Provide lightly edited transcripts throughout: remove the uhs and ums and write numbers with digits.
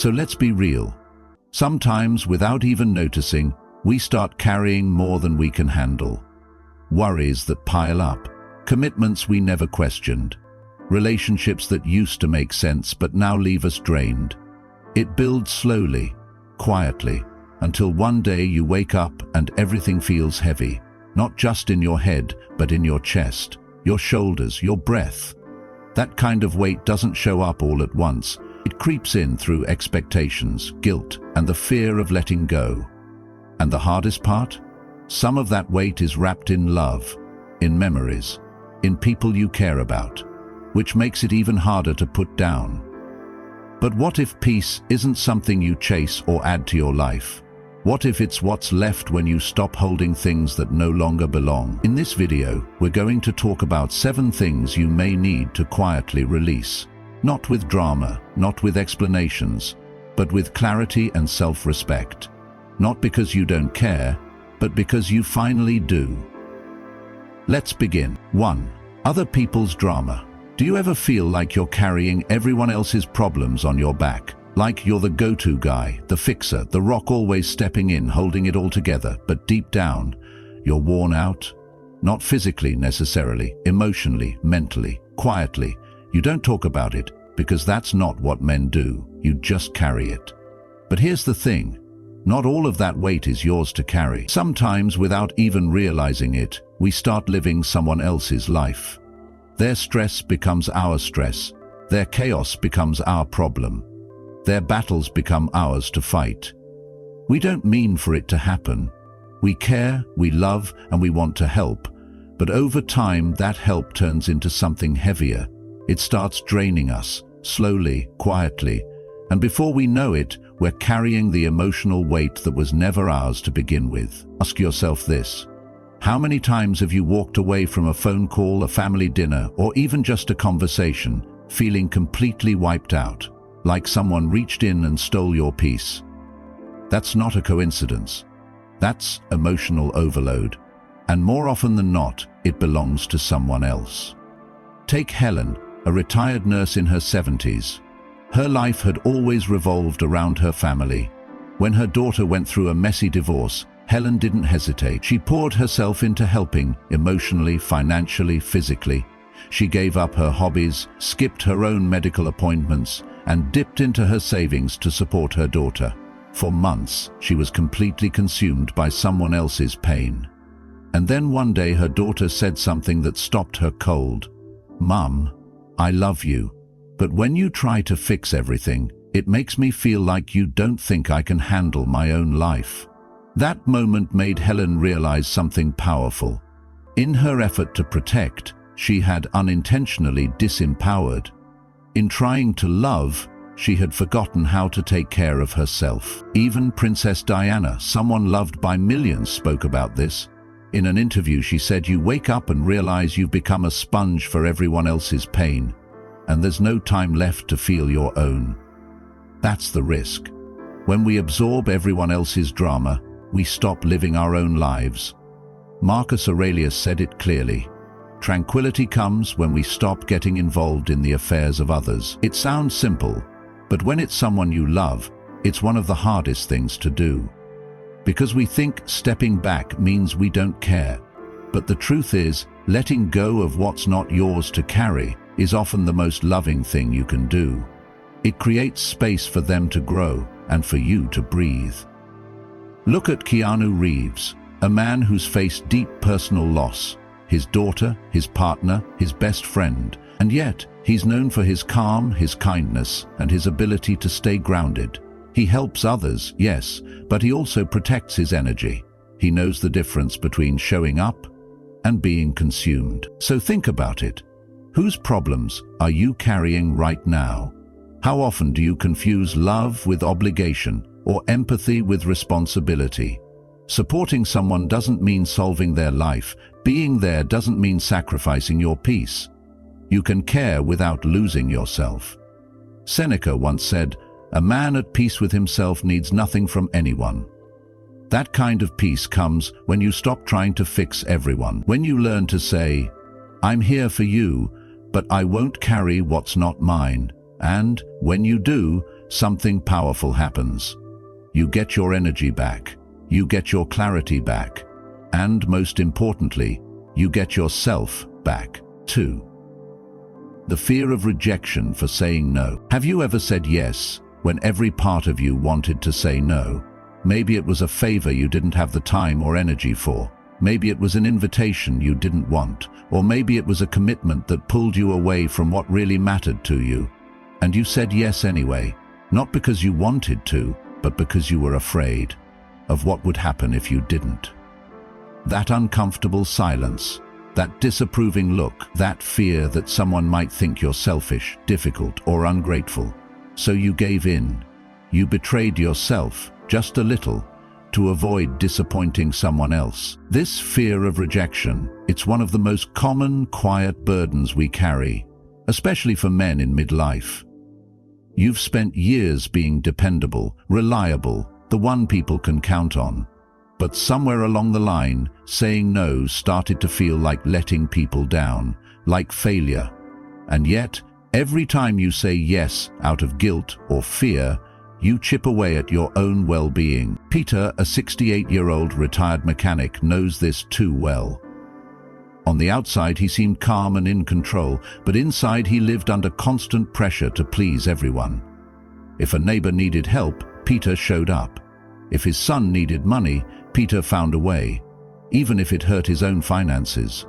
So let's be real. Sometimes, without even noticing, we start carrying more than we can handle. Worries that pile up, commitments we never questioned, relationships that used to make sense but now leave us drained. It builds slowly, quietly, until one day you wake up and everything feels heavy, not just in your head, but in your chest, your shoulders, your breath. That kind of weight doesn't show up all at once. It creeps in through expectations, guilt, and the fear of letting go. And the hardest part? Some of that weight is wrapped in love, in memories, in people you care about, which makes it even harder to put down. But what if peace isn't something you chase or add to your life? What if it's what's left when you stop holding things that no longer belong? In this video, we're going to talk about 7 things you may need to quietly release. Not with drama, not with explanations, but with clarity and self-respect. Not because you don't care, but because you finally do. Let's begin. 1. Other people's drama. Do you ever feel like you're carrying everyone else's problems on your back? Like you're the go-to guy, the fixer, the rock always stepping in, holding it all together, but deep down, you're worn out? Not physically necessarily, emotionally, mentally, quietly. You don't talk about it, because that's not what men do. You just carry it. But here's the thing. Not all of that weight is yours to carry. Sometimes, without even realizing it, we start living someone else's life. Their stress becomes our stress. Their chaos becomes our problem. Their battles become ours to fight. We don't mean for it to happen. We care, we love, and we want to help. But over time, that help turns into something heavier. It starts draining us, slowly, quietly. And before we know it, we're carrying the emotional weight that was never ours to begin with. Ask yourself this. How many times have you walked away from a phone call, a family dinner, or even just a conversation, feeling completely wiped out, like someone reached in and stole your peace? That's not a coincidence. That's emotional overload. And more often than not, it belongs to someone else. Take Helen, a retired nurse in her 70s. Her life had always revolved around her family. When her daughter went through a messy divorce, Helen didn't hesitate. She poured herself into helping, emotionally, financially, physically. She gave up her hobbies, skipped her own medical appointments, and dipped into her savings to support her daughter. For months, she was completely consumed by someone else's pain. And then one day her daughter said something that stopped her cold. "Mum, I love you, but when you try to fix everything, it makes me feel like you don't think I can handle my own life." That moment made Helen realize something powerful. In her effort to protect, she had unintentionally disempowered. In trying to love, she had forgotten how to take care of herself. Even Princess Diana, someone loved by millions, spoke about this. In an interview, she said, "You wake up and realize you've become a sponge for everyone else's pain, and there's no time left to feel your own." That's the risk. When we absorb everyone else's drama, we stop living our own lives. Marcus Aurelius said it clearly. Tranquility comes when we stop getting involved in the affairs of others. It sounds simple, but when it's someone you love, it's one of the hardest things to do. Because we think stepping back means we don't care. But the truth is, letting go of what's not yours to carry is often the most loving thing you can do. It creates space for them to grow and for you to breathe. Look at Keanu Reeves, a man who's faced deep personal loss. His daughter, his partner, his best friend. And yet, he's known for his calm, his kindness, and his ability to stay grounded. He helps others, yes, but he also protects his energy. He knows the difference between showing up and being consumed. So think about it. Whose problems are you carrying right now? How often do you confuse love with obligation or empathy with responsibility? Supporting someone doesn't mean solving their life. Being there doesn't mean sacrificing your peace. You can care without losing yourself. Seneca once said, "A man at peace with himself needs nothing from anyone." That kind of peace comes when you stop trying to fix everyone. When you learn to say, "I'm here for you, but I won't carry what's not mine." And when you do, something powerful happens. You get your energy back, you get your clarity back, and most importantly, you get yourself back too. The fear of rejection for saying no. Have you ever said yes when every part of you wanted to say no? Maybe it was a favor you didn't have the time or energy for. Maybe it was an invitation you didn't want. Or maybe it was a commitment that pulled you away from what really mattered to you. And you said yes anyway, not because you wanted to, but because you were afraid of what would happen if you didn't. That uncomfortable silence, that disapproving look, that fear that someone might think you're selfish, difficult, or ungrateful. So you gave in. You betrayed yourself, just a little, to avoid disappointing someone else. This fear of rejection, it's one of the most common, quiet burdens we carry, especially for men in midlife. You've spent years being dependable, reliable, the one people can count on. But somewhere along the line, saying no started to feel like letting people down, like failure. And yet, every time you say yes out of guilt or fear, you chip away at your own well-being. Peter, a 68-year-old retired mechanic, knows this too well. On the outside, he seemed calm and in control, but inside he lived under constant pressure to please everyone. If a neighbor needed help, Peter showed up. If his son needed money, Peter found a way, even if it hurt his own finances.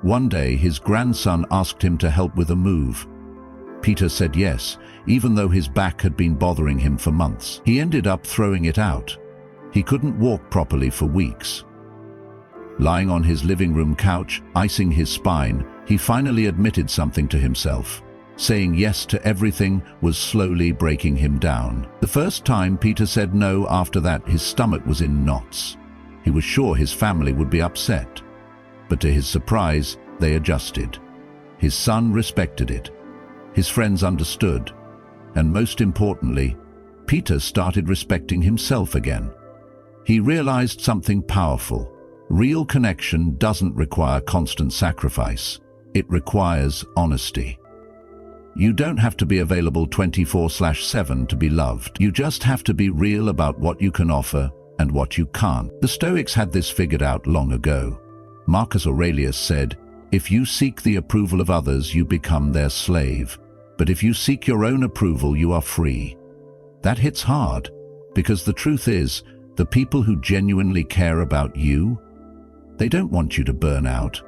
One day, his grandson asked him to help with a move. Peter said yes, even though his back had been bothering him for months. He ended up throwing it out. He couldn't walk properly for weeks. Lying on his living room couch, icing his spine, he finally admitted something to himself. Saying yes to everything was slowly breaking him down. The first time Peter said no after that, his stomach was in knots. He was sure his family would be upset. But to his surprise, they adjusted. His son respected it. His friends understood. And most importantly, Peter started respecting himself again. He realized something powerful. Real connection doesn't require constant sacrifice. It requires honesty. You don't have to be available 24/7 to be loved. You just have to be real about what you can offer and what you can't. The Stoics had this figured out long ago. Marcus Aurelius said, "If you seek the approval of others, you become their slave. But if you seek your own approval, you are free." That hits hard, because the truth is, the people who genuinely care about you, they don't want you to burn out.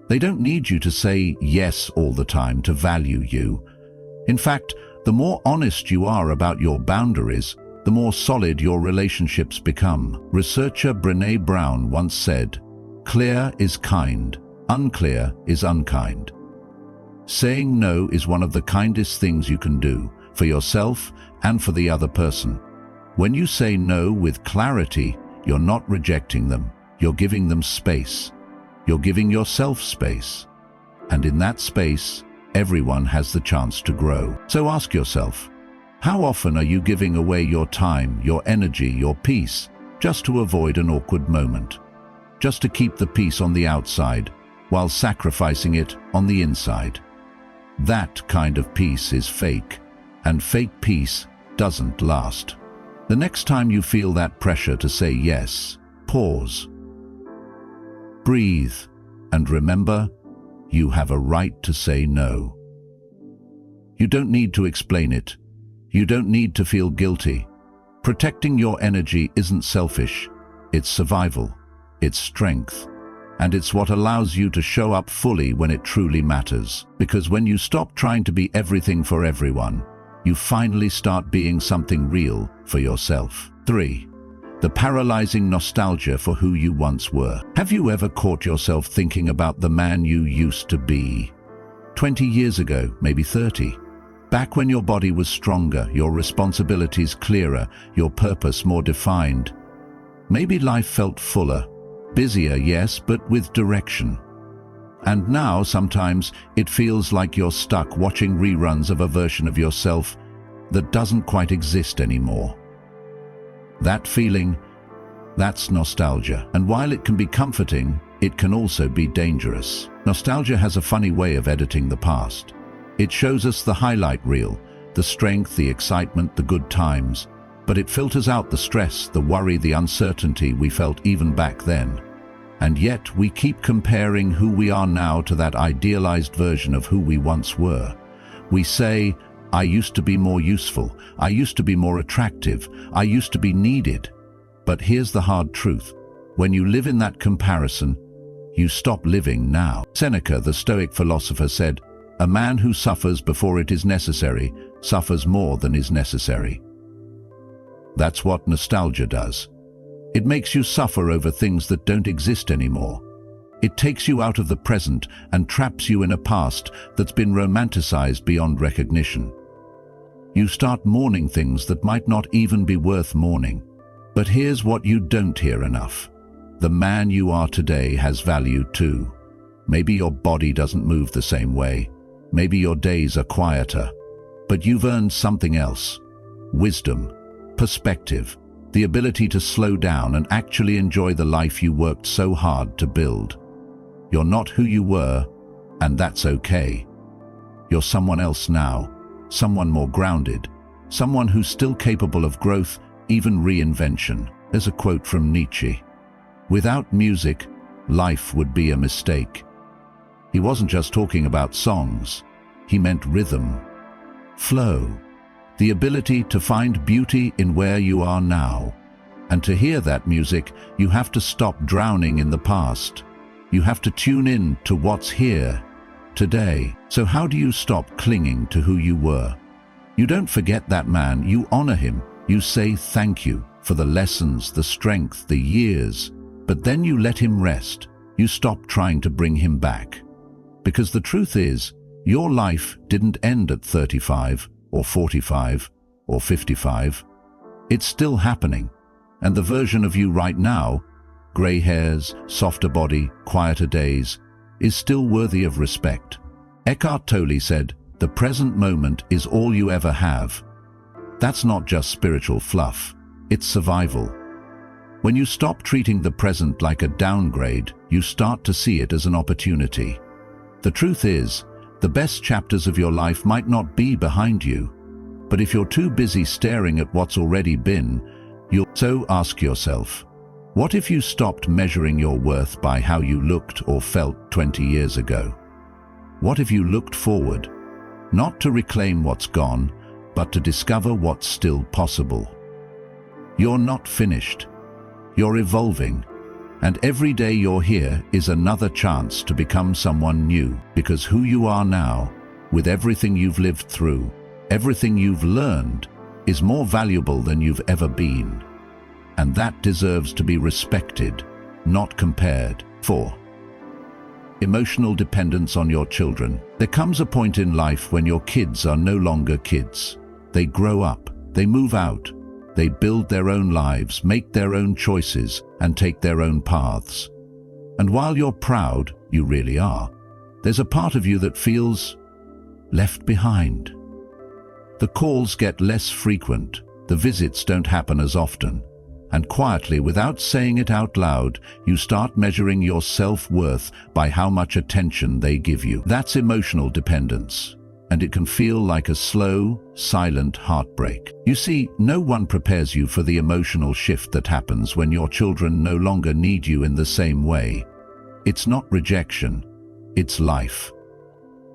They don't need you to say yes all the time to value you. In fact, the more honest you are about your boundaries, the more solid your relationships become. Researcher Brené Brown once said, "Clear is kind, unclear is unkind." Saying no is one of the kindest things you can do, for yourself and for the other person. When you say no with clarity, you're not rejecting them, you're giving them space. You're giving yourself space. And in that space, everyone has the chance to grow. So ask yourself, how often are you giving away your time, your energy, your peace, just to avoid an awkward moment? Just to keep the peace on the outside, while sacrificing it on the inside? That kind of peace is fake, and fake peace doesn't last. The next time you feel that pressure to say yes, pause. Breathe, and remember, you have a right to say no. You don't need to explain it. You don't need to feel guilty. Protecting your energy isn't selfish. It's survival. It's strength. And it's what allows you to show up fully when it truly matters. Because when you stop trying to be everything for everyone, you finally start being something real for yourself. 3. The paralyzing nostalgia for who you once were. Have you ever caught yourself thinking about the man you used to be? 20 years ago, maybe 30. Back when your body was stronger, your responsibilities clearer, your purpose more defined. Maybe life felt fuller, busier, yes, but with direction. And now, sometimes, it feels like you're stuck watching reruns of a version of yourself that doesn't quite exist anymore. That feeling, that's nostalgia. And while it can be comforting, it can also be dangerous. Nostalgia has a funny way of editing the past. It shows us the highlight reel, the strength, the excitement, the good times, but it filters out the stress, the worry, the uncertainty we felt even back then. And yet we keep comparing who we are now to that idealized version of who we once were. We say, I used to be more useful, I used to be more attractive, I used to be needed. But here's the hard truth. When you live in that comparison, you stop living now. Seneca, the Stoic philosopher, said, "A man who suffers before it is necessary suffers more than is necessary." That's what nostalgia does. It makes you suffer over things that don't exist anymore. It takes you out of the present and traps you in a past that's been romanticized beyond recognition. You start mourning things that might not even be worth mourning. But here's what you don't hear enough. The man you are today has value too. Maybe your body doesn't move the same way. Maybe your days are quieter. But you've earned something else. Wisdom, perspective, the ability to slow down and actually enjoy the life you worked so hard to build. You're not who you were, and that's okay. You're someone else now, someone more grounded, someone who's still capable of growth, even reinvention. There's a quote from Nietzsche. Without music, life would be a mistake. He wasn't just talking about songs. He meant rhythm, flow, the ability to find beauty in where you are now. And to hear that music, you have to stop drowning in the past. You have to tune in to what's here, today. So how do you stop clinging to who you were? You don't forget that man, you honor him. You say thank you for the lessons, the strength, the years. But then you let him rest. You stop trying to bring him back. Because the truth is, your life didn't end at 35 or 45 or 55. It's still happening. And the version of you right now, gray hairs, softer body, quieter days, is still worthy of respect. Eckhart Tolle said, "The present moment is all you ever have." That's not just spiritual fluff, it's survival. When you stop treating the present like a downgrade, you start to see it as an opportunity. The truth is, the best chapters of your life might not be behind you. But if you're too busy staring at what's already been, you'll so ask yourself, what if you stopped measuring your worth by how you looked or felt 20 years ago? What if you looked forward, not to reclaim what's gone, but to discover what's still possible? You're not finished. You're evolving. And every day you're here is another chance to become someone new, because who you are now, with everything you've lived through, everything you've learned, is more valuable than you've ever been. And that deserves to be respected, not compared. 4. Emotional dependence on your children. There comes a point in life when your kids are no longer kids. They grow up, they move out, they build their own lives, make their own choices, and take their own paths. And while you're proud, you really are, there's a part of you that feels left behind. The calls get less frequent, the visits don't happen as often, and quietly, without saying it out loud, you start measuring your self-worth by how much attention they give you. That's emotional dependence. And it can feel like a slow, silent heartbreak. You see, no one prepares you for the emotional shift that happens when your children no longer need you in the same way. It's not rejection, it's life.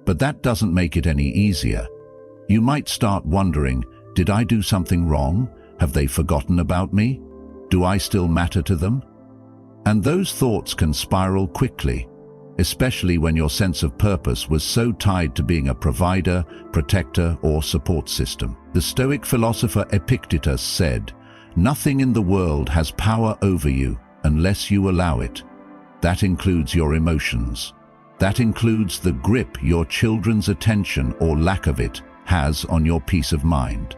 But that doesn't make it any easier. You might start wondering, did I do something wrong? Have they forgotten about me? Do I still matter to them? And those thoughts can spiral quickly, especially when your sense of purpose was so tied to being a provider, protector, or support system. The Stoic philosopher Epictetus said, "Nothing in the world has power over you unless you allow it. That includes your emotions. That includes the grip your children's attention or lack of it has on your peace of mind."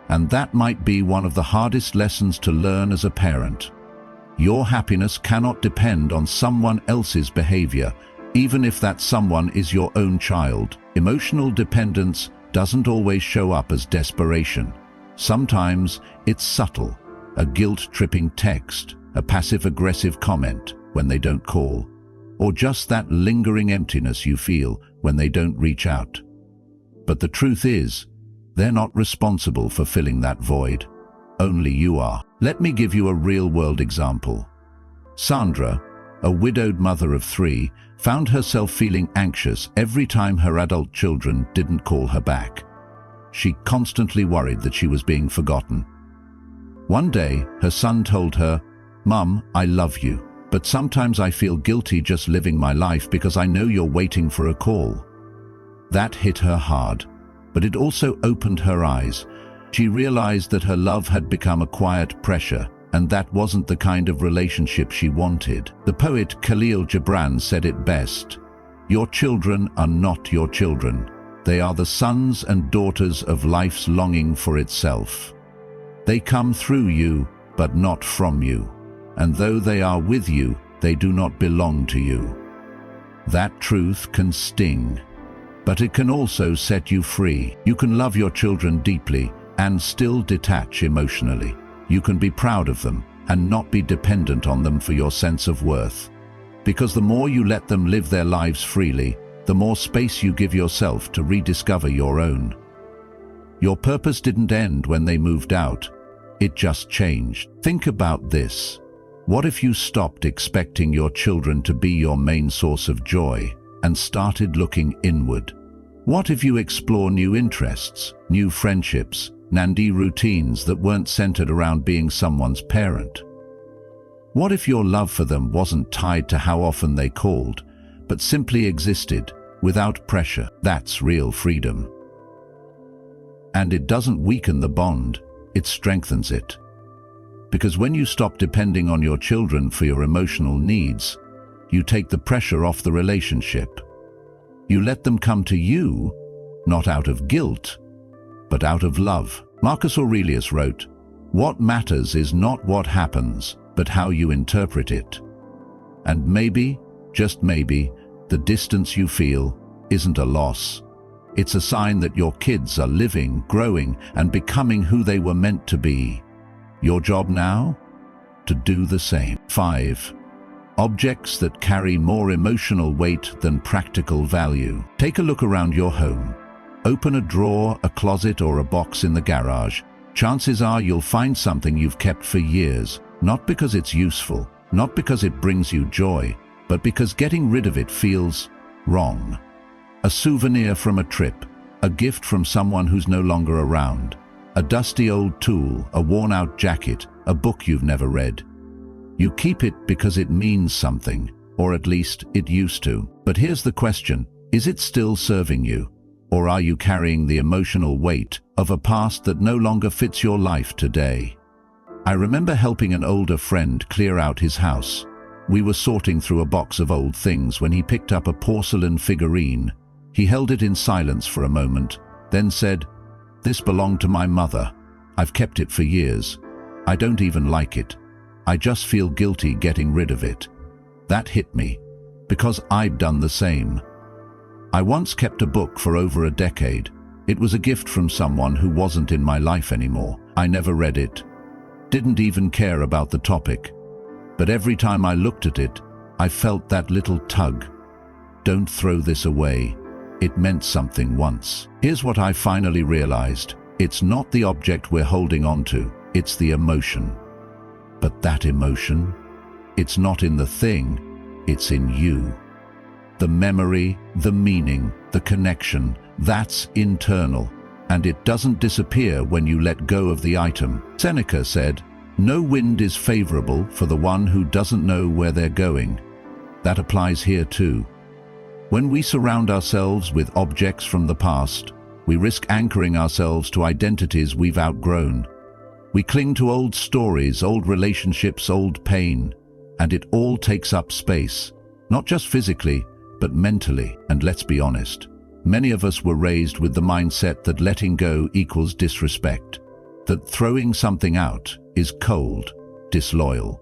And that might be one of the hardest lessons to learn as a parent. Your happiness cannot depend on someone else's behavior, even if that someone is your own child. Emotional dependence doesn't always show up as desperation. Sometimes it's subtle, a guilt-tripping text, a passive-aggressive comment when they don't call, or just that lingering emptiness you feel when they don't reach out. But the truth is, They're not responsible for filling that void. Only you are. Let me give you a real-world example. Sandra, a widowed mother of 3, found herself feeling anxious every time her adult children didn't call her back. She constantly worried that she was being forgotten. One day, her son told her, "Mum, I love you, but sometimes I feel guilty just living my life because I know you're waiting for a call." That hit her hard, but it also opened her eyes. She realized that her love had become a quiet pressure, and that wasn't the kind of relationship she wanted. The poet Khalil Gibran said it best, "Your children are not your children. They are the sons and daughters of life's longing for itself. They come through you, but not from you. And though they are with you, they do not belong to you." That truth can sting, but it can also set you free. You can love your children deeply and still detach emotionally. You can be proud of them and not be dependent on them for your sense of worth. Because the more you let them live their lives freely, the more space you give yourself to rediscover your own. Your purpose didn't end when they moved out. It just changed. Think about this. What if you stopped expecting your children to be your main source of joy and started looking inward? What if you explore new interests, new friendships, Nandi routines that weren't centered around being someone's parent? What if your love for them wasn't tied to how often they called, but simply existed without pressure? That's real freedom. And it doesn't weaken the bond, it strengthens it. Because when you stop depending on your children for your emotional needs, you take the pressure off the relationship. You let them come to you, not out of guilt, but out of love. Marcus Aurelius wrote, "What matters is not what happens, but how you interpret it." And maybe, just maybe, the distance you feel isn't a loss. It's a sign that your kids are living, growing, and becoming who they were meant to be. Your job now? To do the same. 5. Objects that carry more emotional weight than practical value. Take a look around your home. Open a drawer, a closet, or a box in the garage. Chances are you'll find something you've kept for years, not because it's useful, not because it brings you joy, but because getting rid of it feels wrong. A souvenir from a trip, a gift from someone who's no longer around, a dusty old tool, a worn-out jacket, a book you've never read. You keep it because it means something, or at least it used to. But here's the question, is it still serving you? Or are you carrying the emotional weight of a past that no longer fits your life today? I remember helping an older friend clear out his house. We were sorting through a box of old things when he picked up a porcelain figurine. He held it in silence for a moment, then said, "This belonged to my mother. I've kept it for years. I don't even like it. I just feel guilty getting rid of it." That hit me, because I'd done the same. I once kept a book for over a decade. It was a gift from someone who wasn't in my life anymore. I never read it, didn't even care about the topic. But every time I looked at it, I felt that little tug. Don't throw this away. It meant something once. Here's what I finally realized. It's not the object we're holding on to, it's the emotion. But that emotion, it's not in the thing, it's in you. The memory, the meaning, the connection, that's internal. And it doesn't disappear when you let go of the item. Seneca said, "No wind is favorable for the one who doesn't know where they're going." That applies here too. When we surround ourselves with objects from the past, we risk anchoring ourselves to identities we've outgrown. We cling to old stories, old relationships, old pain, and it all takes up space, not just physically, but mentally. And let's be honest, many of us were raised with the mindset that letting go equals disrespect, that throwing something out is cold, disloyal.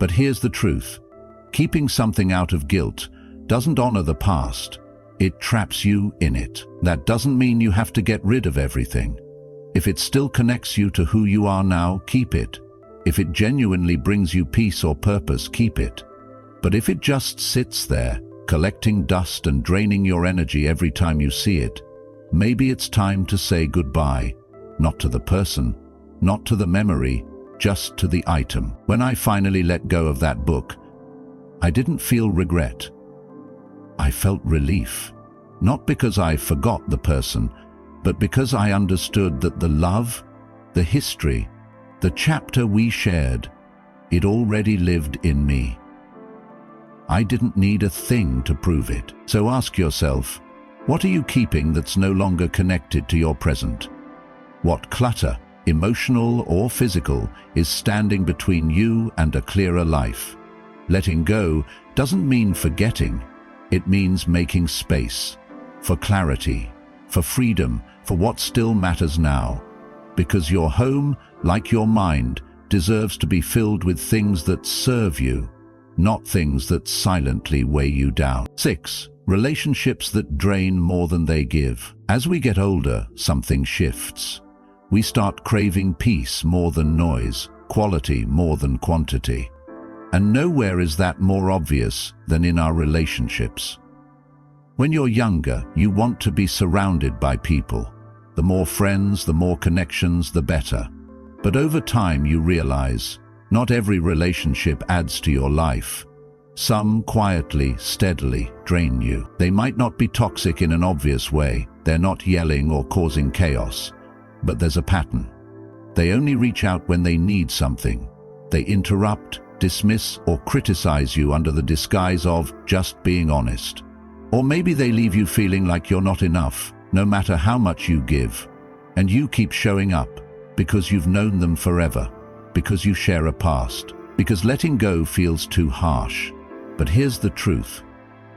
But here's the truth. Keeping something out of guilt doesn't honor the past. It traps you in it. That doesn't mean you have to get rid of everything. If it still connects you to who you are now, keep it. If it genuinely brings you peace or purpose, keep it. But if it just sits there, collecting dust and draining your energy every time you see it, Maybe it's time to say goodbye, not to the person, not to the memory, just to the item. When I finally let go of that book, I didn't feel regret. I felt relief. Not because I forgot the person, but because I understood that the love, the history, the chapter we shared, it already lived in me. I didn't need a thing to prove it. So ask yourself, what are you keeping that's no longer connected to your present? What clutter, emotional or physical, is standing between you and a clearer life? Letting go doesn't mean forgetting. It means making space for clarity, for freedom, for what still matters now. Because your home, like your mind, deserves to be filled with things that serve you, not things that silently weigh you down. 6. Relationships that drain more than they give. As we get older, something shifts. We start craving peace more than noise, quality more than quantity. And nowhere is that more obvious than in our relationships. When you're younger, you want to be surrounded by people. The more friends, the more connections, the better. But over time you realize, not every relationship adds to your life. Some quietly, steadily drain you. They might not be toxic in an obvious way. They're not yelling or causing chaos. But there's a pattern. They only reach out when they need something. They interrupt, dismiss, or criticize you under the disguise of just being honest. Or maybe they leave you feeling like you're not enough, no matter how much you give. And you keep showing up because you've known them forever, because you share a past, because letting go feels too harsh. But here's the truth.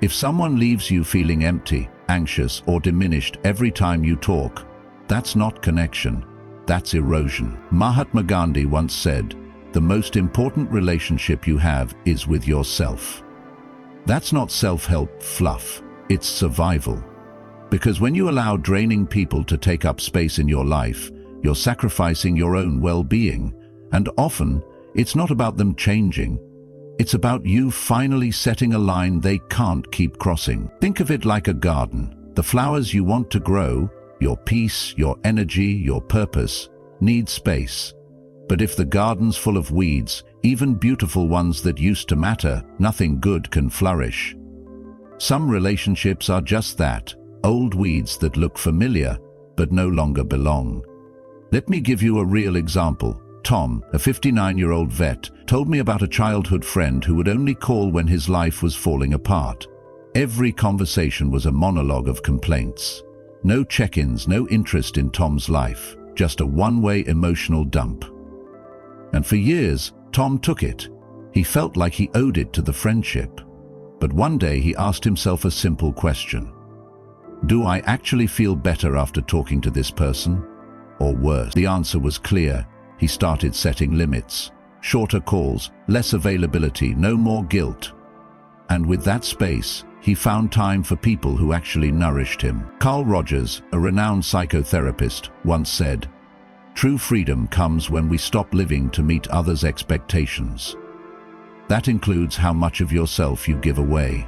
If someone leaves you feeling empty, anxious, or diminished every time you talk, that's not connection, that's erosion. Mahatma Gandhi once said, "The most important relationship you have is with yourself." That's not self-help fluff, it's survival. Because when you allow draining people to take up space in your life, you're sacrificing your own well-being. And often, it's not about them changing. It's about you finally setting a line they can't keep crossing. Think of it like a garden. The flowers you want to grow, your peace, your energy, your purpose, need space. But if the garden's full of weeds, even beautiful ones that used to matter, nothing good can flourish. Some relationships are just that, old weeds that look familiar, but no longer belong. Let me give you a real example. Tom, a 59-year-old vet, told me about a childhood friend who would only call when his life was falling apart. Every conversation was a monologue of complaints. No check-ins, no interest in Tom's life, just a one-way emotional dump. And for years, Tom took it. He felt like he owed it to the friendship. But one day he asked himself a simple question. Do I actually feel better after talking to this person? Or worse? The answer was clear. He started setting limits. Shorter calls, less availability, no more guilt. And with that space, he found time for people who actually nourished him. Carl Rogers, a renowned psychotherapist, once said, "True freedom comes when we stop living to meet others' expectations." That includes how much of yourself you give away.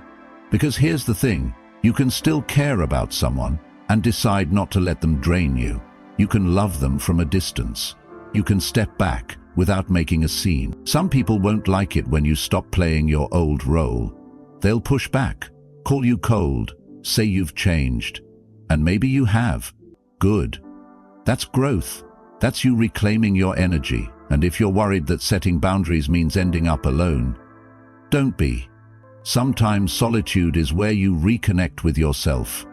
Because here's the thing, you can still care about someone and decide not to let them drain you. You can love them from a distance. You can step back without making a scene. Some people won't like it when you stop playing your old role. They'll push back, call you cold, say you've changed. And maybe you have. Good. That's growth. That's you reclaiming your energy. And if you're worried that setting boundaries means ending up alone, don't be. Sometimes solitude is where you reconnect with yourself.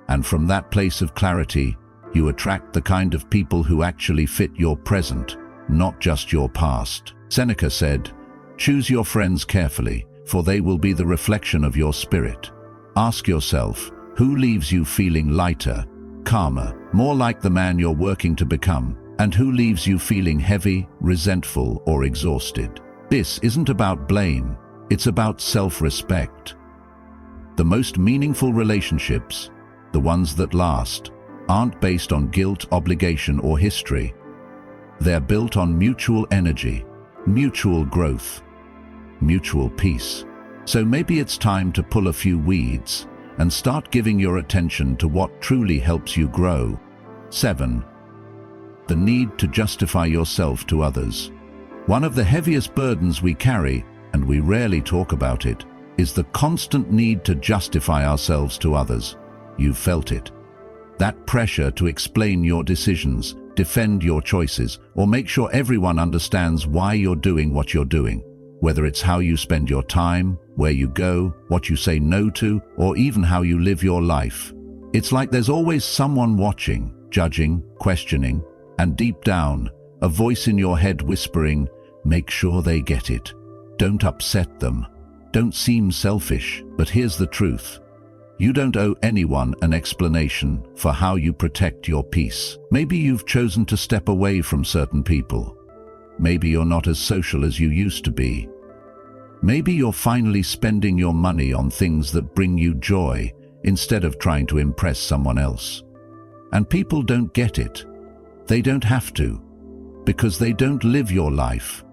And from that place of clarity, you attract the kind of people who actually fit your present, not just your past. Seneca said, "Choose your friends carefully, for they will be the reflection of your spirit." Ask yourself, who leaves you feeling lighter, calmer, more like the man you're working to become, and who leaves you feeling heavy, resentful, or exhausted? This isn't about blame, it's about self-respect. The most meaningful relationships, the ones that last, aren't based on guilt, obligation, or history. They're built on mutual energy, mutual growth, mutual peace. So maybe it's time to pull a few weeds. and start giving your attention to what truly helps you grow. 7. The need to justify yourself to others. One of the heaviest burdens we carry, and we rarely talk about it, is the constant need to justify ourselves to others. You've felt it. That pressure to explain your decisions, defend your choices, or make sure everyone understands why you're doing what you're doing. Whether it's how you spend your time, where you go, what you say no to, or even how you live your life. It's like there's always someone watching, judging, questioning, and deep down, a voice in your head whispering, make sure they get it. Don't upset them. Don't seem selfish. But here's the truth. You don't owe anyone an explanation for how you protect your peace. Maybe you've chosen to step away from certain people. Maybe you're not as social as you used to be. Maybe you're finally spending your money on things that bring you joy instead of trying to impress someone else. And people don't get it. They don't have to, because they don't live your life.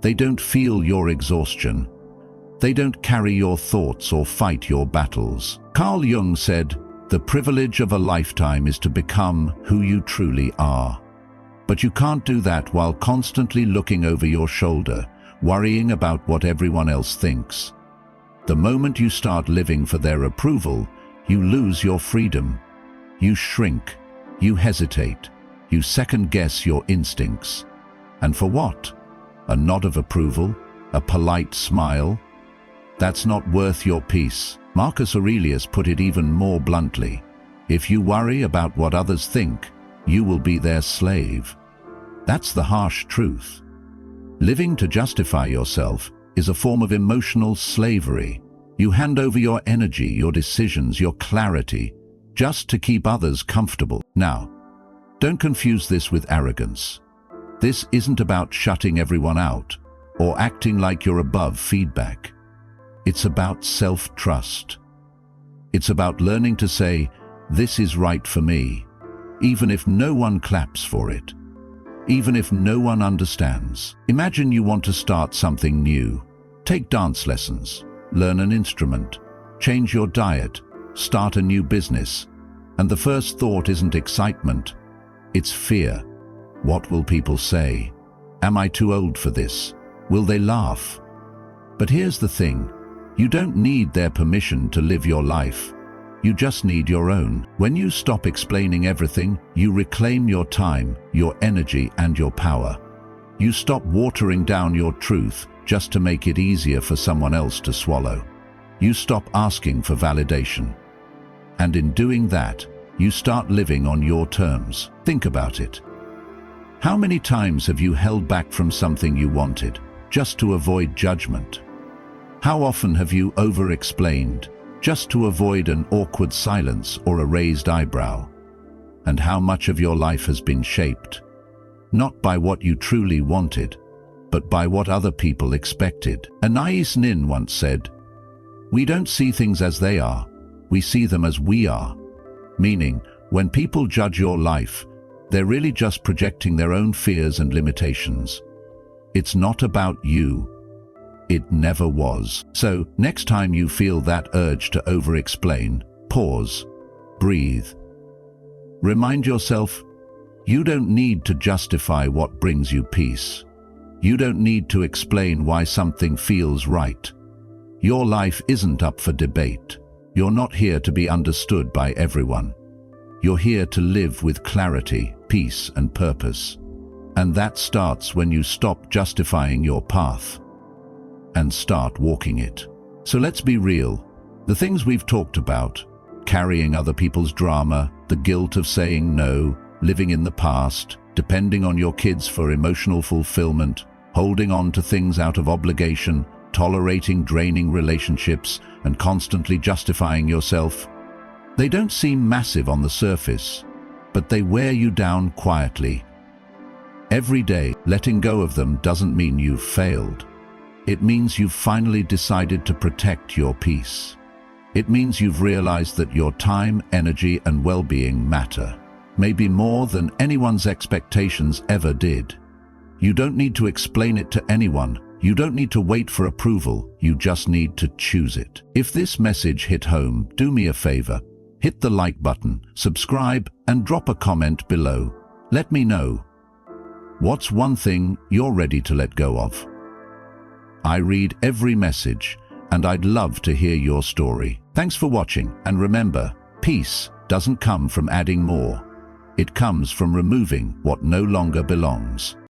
They don't feel your exhaustion. They don't carry your thoughts or fight your battles. Carl Jung said, "The privilege of a lifetime is to become who you truly are." But you can't do that while constantly looking over your shoulder, worrying about what everyone else thinks. The moment you start living for their approval, you lose your freedom. You shrink. You hesitate. You second-guess your instincts. And for what? A nod of approval? A polite smile? That's not worth your peace. Marcus Aurelius put it even more bluntly. If you worry about what others think, you will be their slave. That's the harsh truth. Living to justify yourself is a form of emotional slavery. You hand over your energy, your decisions, your clarity, just to keep others comfortable. Now, don't confuse this with arrogance. This isn't about shutting everyone out or acting like you're above feedback. It's about self-trust. It's about learning to say, this is right for me, even if no one claps for it, even if no one understands. Imagine you want to start something new. Take dance lessons, learn an instrument, change your diet, start a new business. And the first thought isn't excitement, it's fear. What will people say? Am I too old for this? Will they laugh? But here's the thing. You don't need their permission to live your life. You just need your own. When you stop explaining everything, you reclaim your time, your energy, and your power. You stop watering down your truth just to make it easier for someone else to swallow. You stop asking for validation. And in doing that, you start living on your terms. Think about it. How many times have you held back from something you wanted, just to avoid judgment? How often have you over-explained, just to avoid an awkward silence or a raised eyebrow? And how much of your life has been shaped, not by what you truly wanted, but by what other people expected? Anais Nin once said, "We don't see things as they are, we see them as we are." Meaning, when people judge your life, they're really just projecting their own fears and limitations. It's not about you. It never was. So, next time you feel that urge to over-explain, pause, breathe. Remind yourself, you don't need to justify what brings you peace. You don't need to explain why something feels right. Your life isn't up for debate. You're not here to be understood by everyone. You're here to live with clarity, peace, and purpose. And that starts when you stop justifying your path and start walking it. So let's be real. The things we've talked about, carrying other people's drama, the guilt of saying no, living in the past, depending on your kids for emotional fulfillment, holding on to things out of obligation, tolerating draining relationships, and constantly justifying yourself, they don't seem massive on the surface, but they wear you down quietly. Every day, letting go of them doesn't mean you've failed. It means you've finally decided to protect your peace. It means you've realized that your time, energy, and well-being matter, maybe more than anyone's expectations ever did. You don't need to explain it to anyone, You don't need to wait for approval, you just need to choose it. If this message hit home, do me a favor. Hit the like button, subscribe, and drop a comment below. Let me know. What's one thing you're ready to let go of? I read every message, and I'd love to hear your story. Thanks for watching, and remember, peace doesn't come from adding more. It comes from removing what no longer belongs.